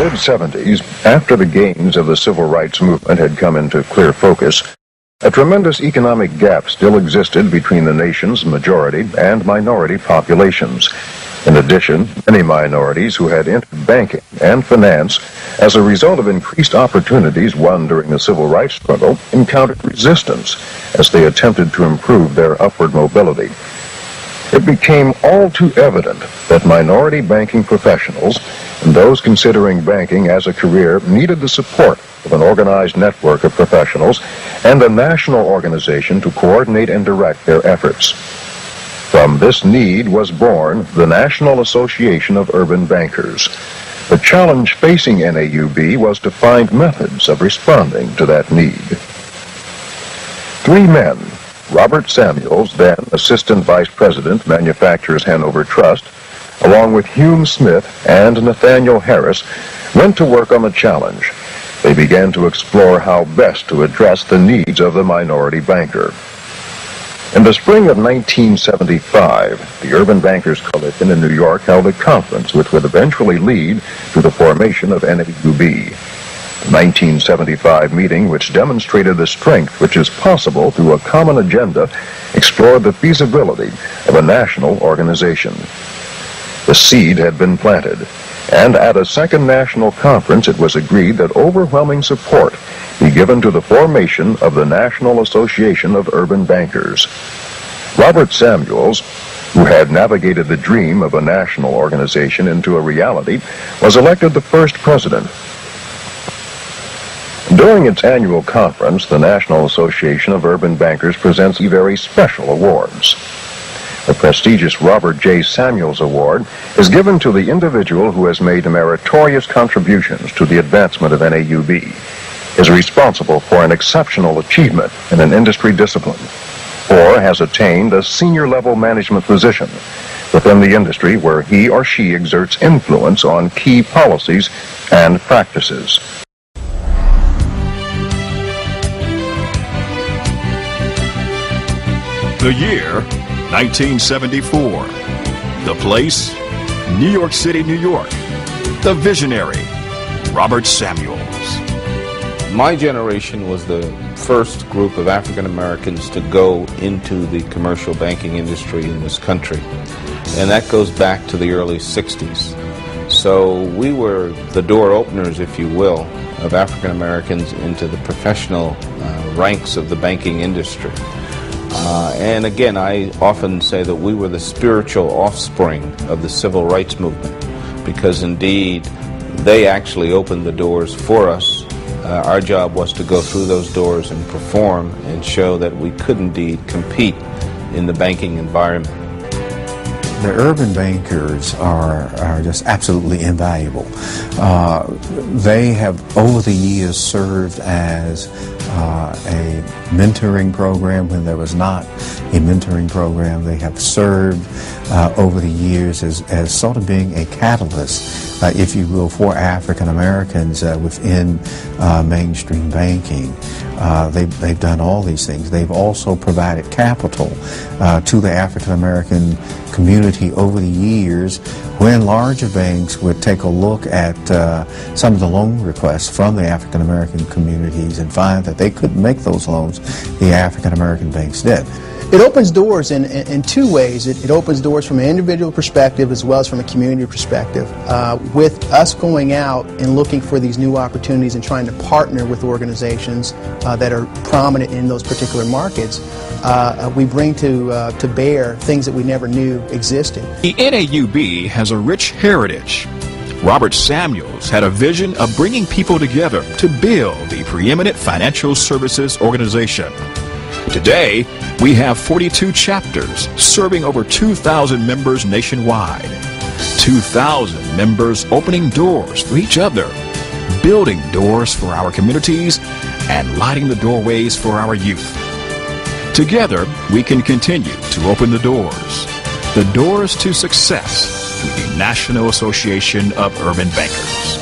mid-'70s, after the gains of the civil rights movement had come into clear focus, a tremendous economic gap still existed between the nation's majority and minority populations. In addition, many minorities who had entered banking and finance as a result of increased opportunities won during the civil rights struggle encountered resistance as they attempted to improve their upward mobility. It became all too evident that minority banking professionals and those considering banking as a career needed the support of an organized network of professionals and a national organization to coordinate and direct their efforts. From this need was born the National Association of Urban Bankers. The challenge facing NAUB was to find methods of responding to that need. Three men, Robert Samuels, then Assistant Vice President, Manufacturers Hanover Trust, along with Hume Smith and Nathaniel Harris, went to work on the challenge. They began to explore how best to address the needs of the minority banker. In the spring of 1975, the Urban Bankers Coalition in New York held a conference which would eventually lead to the formation of NAUB. The 1975 meeting, which demonstrated the strength which is possible through a common agenda, explored the feasibility of a national organization. The seed had been planted, and at a second national conference it was agreed that overwhelming support be given to the formation of the National Association of Urban Bankers. Robert Samuels, who had navigated the dream of a national organization into a reality, was elected the first president. During its annual conference, the National Association of Urban Bankers presents very special awards. The prestigious Robert J. Samuels Award is given to the individual who has made meritorious contributions to the advancement of NAUB, is responsible for an exceptional achievement in an industry discipline, or has attained a senior-level management position within the industry where he or she exerts influence on key policies and practices. The year, 1974. The place, New York City, New York. The visionary, Robert Samuels. My generation was the first group of African Americans to go into the commercial banking industry in this country. And that goes back to the early 60s. So we were the door openers, if you will, of African Americans into the professional ranks of the banking industry. And again, I often say that we were the spiritual offspring of the civil rights movement, because indeed they actually opened the doors for us. Our job was to go through those doors and perform and show that we could indeed compete in the banking environment. The urban bankers are just absolutely invaluable. They have, over the years, served as a mentoring program when there was not a mentoring program. They have served over the years as sort of being a catalyst, if you will, for African Americans within mainstream banking. They've done all these things. They've also provided capital to the African American community over the years when larger banks would take a look at some of the loan requests from the African American communities and find that they couldn't make those loans. The African American banks did. It opens doors in two ways. It opens doors from an individual perspective as well as from a community perspective. With us going out and looking for these new opportunities and trying to partner with organizations that are prominent in those particular markets, we bring to bear things that we never knew existed. The NAUB has a rich heritage. Robert Samuels had a vision of bringing people together to build the preeminent financial services organization. Today, we have 42 chapters serving over 2,000 members nationwide. 2,000 members opening doors for each other, building doors for our communities, and lighting the doorways for our youth. Together, we can continue to open the doors to success through the National Association of Urban Bankers.